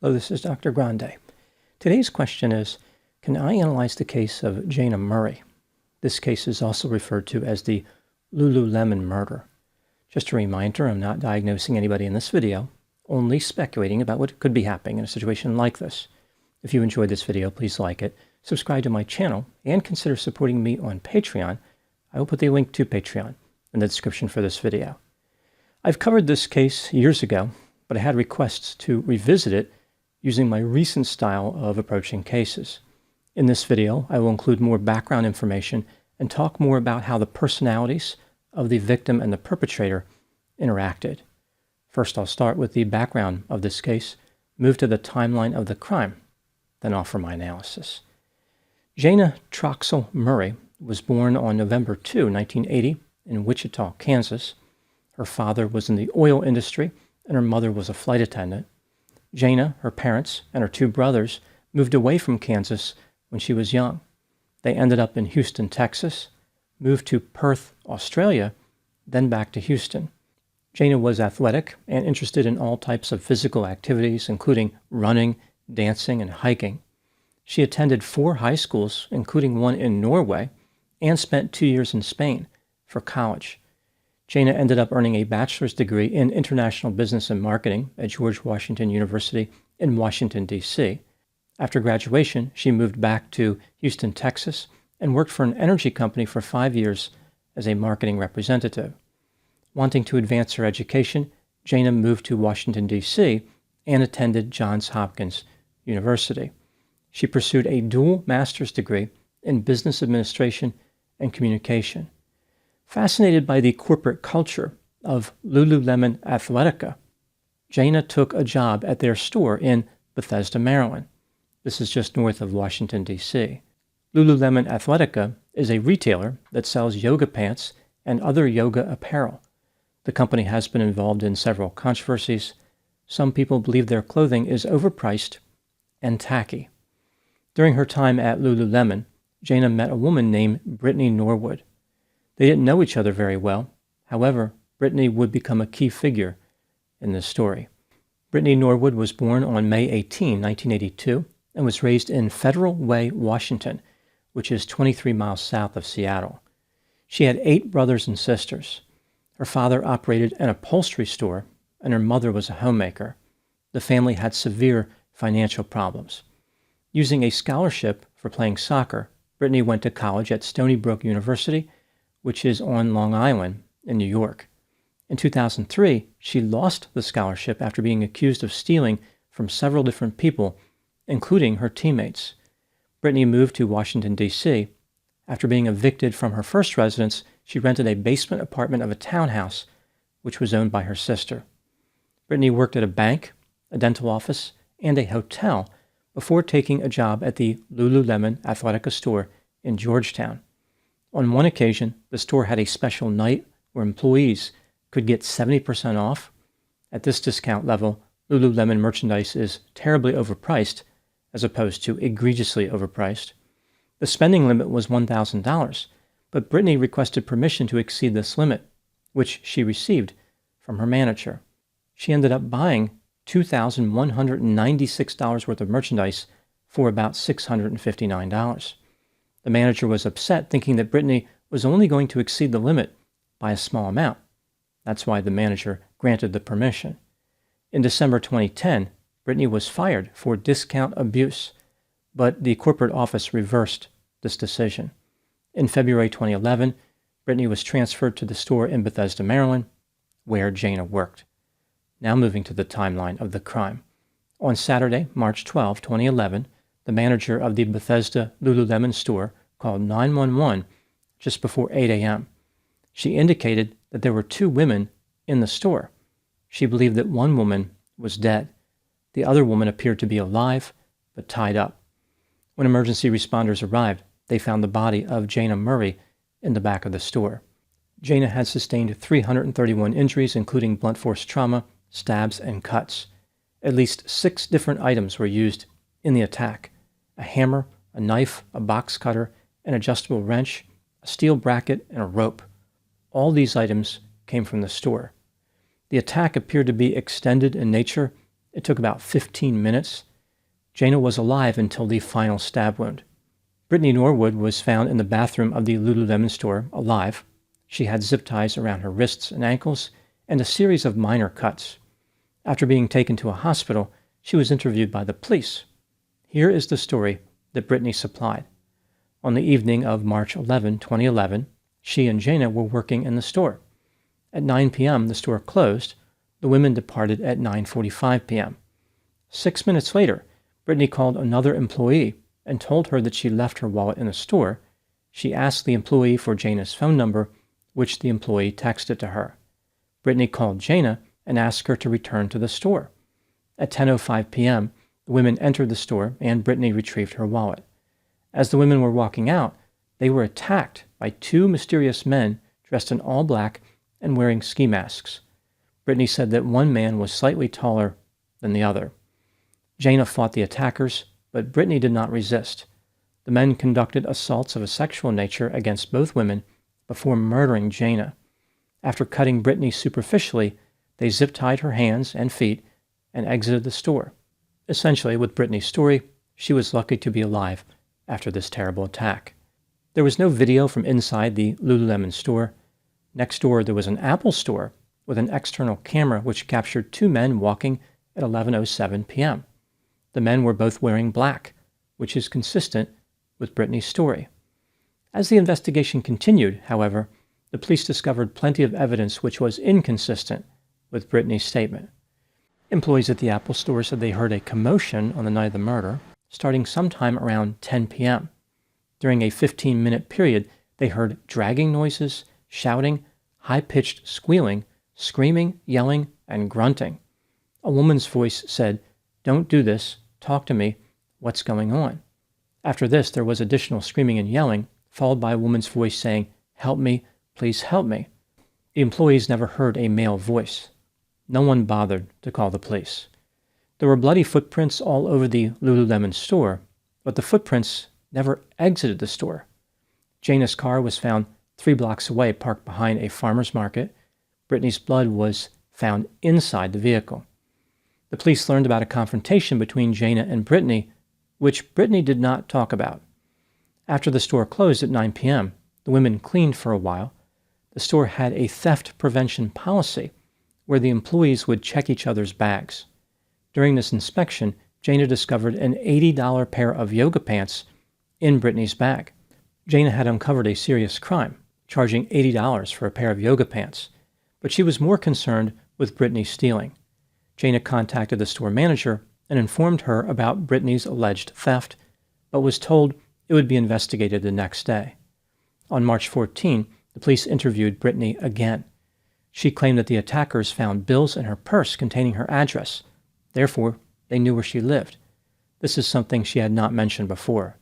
Hello, this is Dr. Grande. Today's question is, can I analyze the case of Jayna Murray? This case is also referred to as the Lululemon Murder. Just a reminder, I'm not diagnosing anybody in this video, only speculating about what could be happening in a situation like this. If you enjoyed this video, please like it, subscribe to my channel, and consider supporting me on Patreon. I will put the link to Patreon in the description for this video. I've covered this case years ago, but I had requests to revisit it using my recent style of approaching cases. In this video, I will include more background information and talk more about how the personalities of the victim and the perpetrator interacted. First, I'll start with the background of this case, move to the timeline of the crime, then offer my analysis. Jayna Troxell Murray was born on November 2, 1980, in Wichita, Kansas. Her father was in the oil industry, and her mother was a flight attendant. Jayna, her parents, and her two brothers moved away from Kansas when she was young. They ended up in Houston, Texas, moved to Perth, Australia, then back to Houston. Jayna was athletic and interested in all types of physical activities, including running, dancing, and hiking. She attended 4 high schools, including one in Norway, and spent 2 years in Spain for college. Jayna ended up earning a bachelor's degree in international business and marketing at George Washington University in Washington, D.C. After graduation, she moved back to Houston, Texas, and worked for an energy company for 5 years as a marketing representative. Wanting to advance her education, Jayna moved to Washington, D.C., and attended Johns Hopkins University. She pursued a dual master's degree in business administration and communication. Fascinated by the corporate culture of Lululemon Athletica, Jayna took a job at their store in Bethesda, Maryland. This is just north of Washington, D.C. Lululemon Athletica is a retailer that sells yoga pants and other yoga apparel. The company has been involved in several controversies. Some people believe their clothing is overpriced and tacky. During her time at Lululemon, Jayna met a woman named Britney Norwood. They didn't know each other very well. However, Britney would become a key figure in this story. Britney Norwood was born on May 18, 1982, and was raised in Federal Way, Washington, which is 23 miles south of Seattle. She had 8 brothers and sisters. Her father operated an upholstery store, and her mother was a homemaker. The family had severe financial problems. Using a scholarship for playing soccer, Britney went to college at Stony Brook University, which is on Long Island in New York. In 2003, she lost the scholarship after being accused of stealing from several different people, including her teammates. Britney moved to Washington, D.C. After being evicted from her first residence, she rented a basement apartment of a townhouse, which was owned by her sister. Britney worked at a bank, a dental office, and a hotel before taking a job at the Lululemon Athletica store in Georgetown. On one occasion, the store had a special night where employees could get 70% off. At this discount level, Lululemon merchandise is terribly overpriced as opposed to egregiously overpriced. The spending limit was $1,000, but Britney requested permission to exceed this limit, which she received from her manager. She ended up buying $2,196 worth of merchandise for about $659. The manager was upset, thinking that Britney was only going to exceed the limit by a small amount. That's why the manager granted the permission. In December 2010, Britney was fired for discount abuse, but the corporate office reversed this decision. In February 2011, Britney was transferred to the store in Bethesda, Maryland, where Jayna worked. Now moving to the timeline of the crime. On Saturday, March 12, 2011, the manager of the Bethesda Lululemon store called 911 just before 8 a.m. She indicated that there were 2 women in the store. She believed that one woman was dead. The other woman appeared to be alive, but tied up. When emergency responders arrived, they found the body of Jayna Murray in the back of the store. Jayna had sustained 331 injuries, including blunt force trauma, stabs, and cuts. At least 6 different items were used in the attack: a hammer, a knife, a box cutter, an adjustable wrench, a steel bracket, and a rope. All these items came from the store. The attack appeared to be extended in nature It took about 15 minutes. Jayna was alive until the final stab wound. Britney Norwood was found in the bathroom of the Lululemon store, alive. She had zip ties around her wrists and ankles and a series of minor cuts. After being taken to a hospital, she was interviewed by the police. Here is the story that Britney supplied. On the evening of March 11, 2011, she and Jayna were working in the store. At 9 p.m., the store closed. The women departed at 9:45 p.m. 6 minutes later, Britney called another employee and told her that she left her wallet in the store. She asked the employee for Jayna's phone number, which the employee texted to her. Britney called Jayna and asked her to return to the store. At 10:05 p.m., the women entered the store and Britney retrieved her wallet. As the women were walking out, they were attacked by two mysterious men dressed in all black and wearing ski masks. Britney said that one man was slightly taller than the other. Jayna fought the attackers, but Britney did not resist. The men conducted assaults of a sexual nature against both women before murdering Jayna. After cutting Britney superficially, they zip-tied her hands and feet and exited the store. Essentially, with Britney's story, she was lucky to be alive after this terrible attack. There was no video from inside the Lululemon store. Next door, there was an Apple store with an external camera which captured two men walking at 11:07 p.m. The men were both wearing black, which is consistent with Britney's story. As the investigation continued, however, the police discovered plenty of evidence which was inconsistent with Britney's statement. Employees at the Apple store said they heard a commotion on the night of the murder, starting sometime around 10 p.m. During a 15-minute period, they heard dragging noises, shouting, high-pitched squealing, screaming, yelling, and grunting. A woman's voice said, "Don't do this, talk to me, what's going on?" After this, there was additional screaming and yelling, followed by a woman's voice saying, "Help me, please help me." The employees never heard a male voice. No one bothered to call the police. There were bloody footprints all over the Lululemon store, but the footprints never exited the store. Jayna's car was found 3 blocks away, parked behind a farmer's market. Britney's blood was found inside the vehicle. The police learned about a confrontation between Jayna and Britney, which Britney did not talk about. After the store closed at 9 p.m., the women cleaned for a while. The store had a theft prevention policy where the employees would check each other's bags. During this inspection, Jayna discovered an $80 pair of yoga pants in Britney's bag. Jayna had uncovered a serious crime, charging $80 for a pair of yoga pants, but she was more concerned with Britney stealing. Jayna contacted the store manager and informed her about Britney's alleged theft, but was told it would be investigated the next day. On March 14, the police interviewed Britney again. She claimed that the attackers found bills in her purse containing her address. Therefore, they knew where she lived. This is something she had not mentioned before.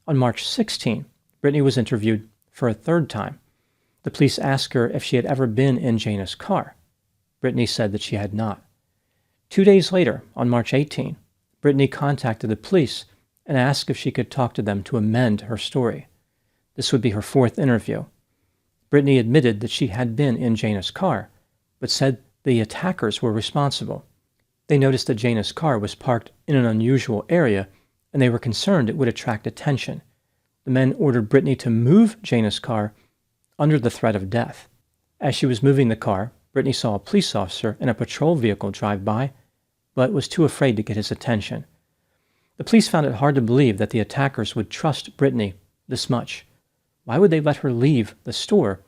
On March 16, Britney was interviewed for a third time. The police asked her if she had ever been in Jayna's car. Britney said that she had not. 2 days later, on March 18, Britney contacted the police and asked if she could talk to them to amend her story. This would be her 4th interview. Britney admitted that she had been in Jayna's car, but said the attackers were responsible. They noticed that Jayna's car was parked in an unusual area, and they were concerned it would attract attention. The men ordered Britney to move Jayna's car under the threat of death. As she was moving the car, Britney saw a police officer in a patrol vehicle drive by, but was too afraid to get his attention. The police found it hard to believe that the attackers would trust Britney this much. Why would they let her leave the store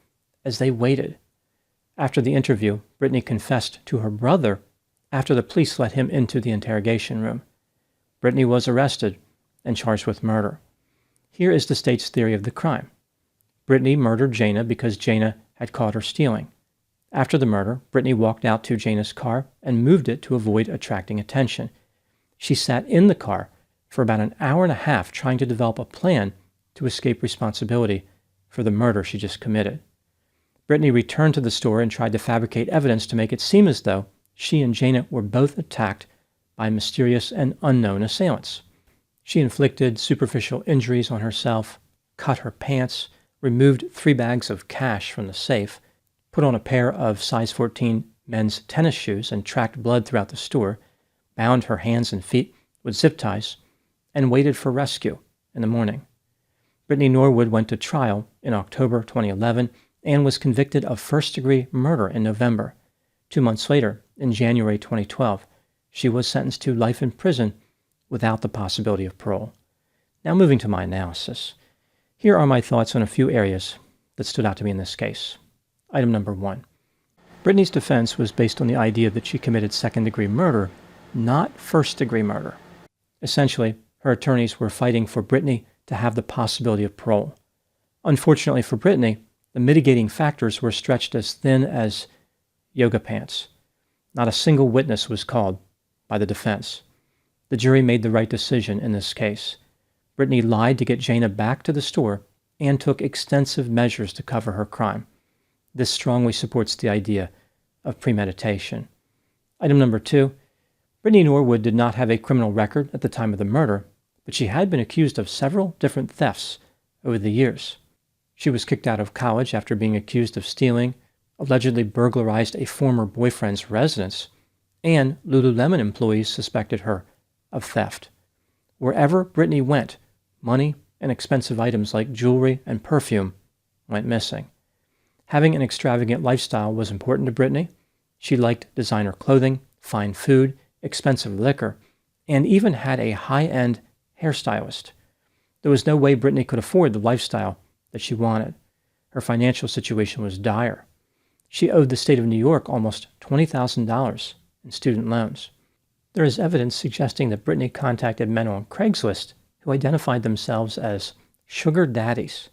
as they waited? After the interview, Britney confessed to her brother after the police let him into the interrogation room. Britney was arrested and charged with murder. Here is the state's theory of the crime. Britney murdered Jayna because Jayna had caught her stealing. After the murder, Britney walked out to Jayna's car and moved it to avoid attracting attention. She sat in the car for about an hour and a half trying to develop a plan to escape responsibility for the murder she just committed. Britney returned to the store and tried to fabricate evidence to make it seem as though she and Jayna were both attacked by mysterious and unknown assailants. She inflicted superficial injuries on herself, cut her pants, removed 3 bags of cash from the safe, put on a pair of size 14 men's tennis shoes and tracked blood throughout the store, bound her hands and feet with zip ties, and waited for rescue in the morning. Britney Norwood went to trial in October 2011 and was convicted of first-degree murder in November. 2 months later, in January 2012, she was sentenced to life in prison without the possibility of parole. Now moving to my analysis. Here are my thoughts on a few areas that stood out to me in this case. Item number 1. Britney's defense was based on the idea that she committed second-degree murder, not first-degree murder. Essentially, her attorneys were fighting for Britney to have the possibility of parole. Unfortunately for Britney, the mitigating factors were stretched as thin as yoga pants. Not a single witness was called by the defense. The jury made the right decision in this case. Britney lied to get Jayna back to the store and took extensive measures to cover her crime. This strongly supports the idea of premeditation. Item number 2. Britney Norwood did not have a criminal record at the time of the murder, but she had been accused of several different thefts over the years. She was kicked out of college after being accused of stealing, allegedly burglarized a former boyfriend's residence, and Lululemon employees suspected her of theft. Wherever Britney went, money and expensive items like jewelry and perfume went missing. Having an extravagant lifestyle was important to Britney. She liked designer clothing, fine food, expensive liquor, and even had a high-end hairstylist. There was no way Britney could afford the lifestyle that she wanted. Her financial situation was dire. She owed the state of New York almost $20,000 in student loans. There is evidence suggesting that Britney contacted men on Craigslist who identified themselves as sugar daddies.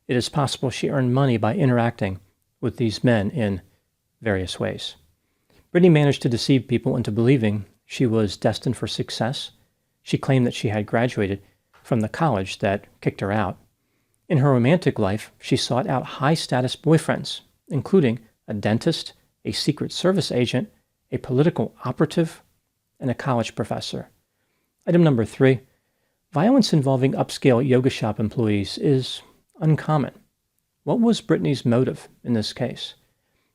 It is possible she earned money by interacting with these men in various ways. Britney managed to deceive people into believing she was destined for success. She claimed that she had graduated from the college that kicked her out. In her romantic life, she sought out high-status boyfriends, including a dentist, a Secret Service agent, a political operative, and a college professor. Item number 3. Violence involving upscale yoga shop employees is uncommon. What was Britney's motive in this case?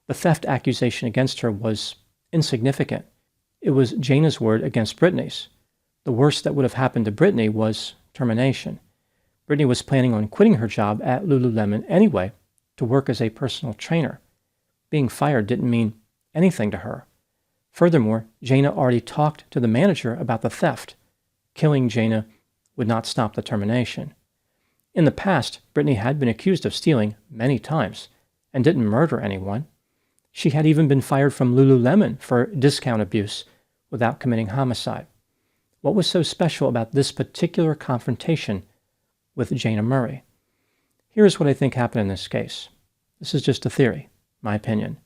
The theft accusation against her was insignificant. It was Jayna's word against Britney's. The worst that would have happened to Britney was termination. Britney was planning on quitting her job at Lululemon anyway to work as a personal trainer. Being fired didn't mean anything to her. Furthermore, Jayna already talked to the manager about the theft. Killing Jayna would not stop the termination. In the past, Britney had been accused of stealing many times and didn't murder anyone. She had even been fired from Lululemon for discount abuse without committing homicide. What was so special about this particular confrontation with Jayna Murray? Here's what I think happened in this case. This is just a theory, my opinion.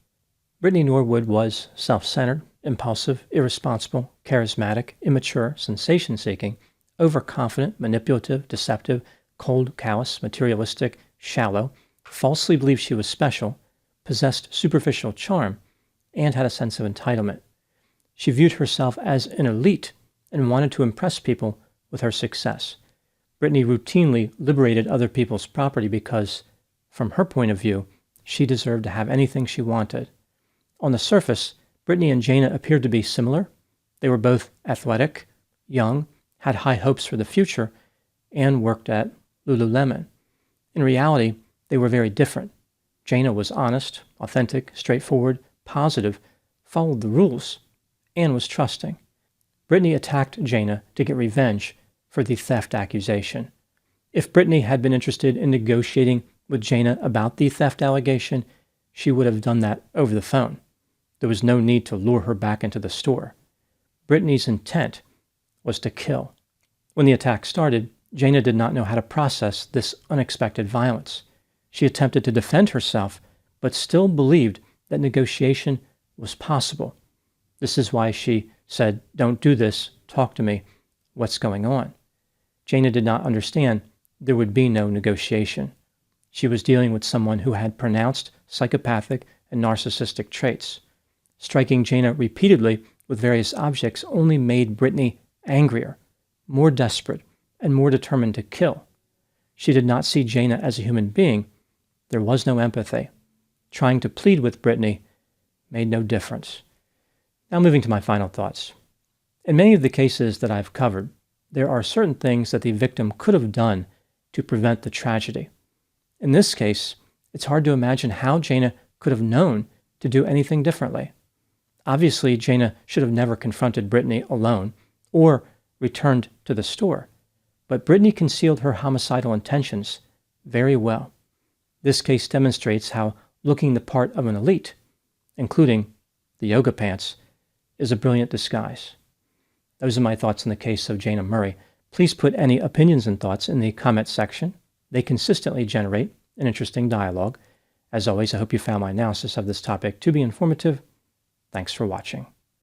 Britney Norwood was self-centered, impulsive, irresponsible, charismatic, immature, sensation-seeking, overconfident, manipulative, deceptive, cold, callous, materialistic, shallow, falsely believed she was special, possessed superficial charm, and had a sense of entitlement. She viewed herself as an elite and wanted to impress people with her success. Britney routinely liberated other people's property because, from her point of view, she deserved to have anything she wanted. On the surface, Britney and Jayna appeared to be similar. They were both athletic, young, had high hopes for the future, and worked at Lululemon. In reality, they were very different. Jayna was honest, authentic, straightforward, positive, followed the rules, and was trusting. Britney attacked Jayna to get revenge for the theft accusation. If Britney had been interested in negotiating with Jayna about the theft allegation, she would have done that over the phone. There was no need to lure her back into the store. Britney's intent was to kill. When the attack started, Jayna did not know how to process this unexpected violence. She attempted to defend herself, but still believed that negotiation was possible. This is why she said, "Don't do this, talk to me, what's going on?" Jayna did not understand there would be no negotiation. She was dealing with someone who had pronounced psychopathic and narcissistic traits. Striking Jayna repeatedly with various objects only made Britney angrier, more desperate, and more determined to kill. She did not see Jayna as a human being. There was no empathy. Trying to plead with Britney made no difference. Now moving to my final thoughts. In many of the cases that I've covered, there are certain things that the victim could have done to prevent the tragedy. In this case, it's hard to imagine how Jayna could have known to do anything differently. Obviously, Jayna should have never confronted Britney alone or returned to the store, but Britney concealed her homicidal intentions very well. This case demonstrates how looking the part of an elite, including the yoga pants, is a brilliant disguise. Those are my thoughts on the case of Jayna Murray. Please put any opinions and thoughts in the comment section. They consistently generate an interesting dialogue. As always, I hope you found my analysis of this topic to be informative. Thanks for watching.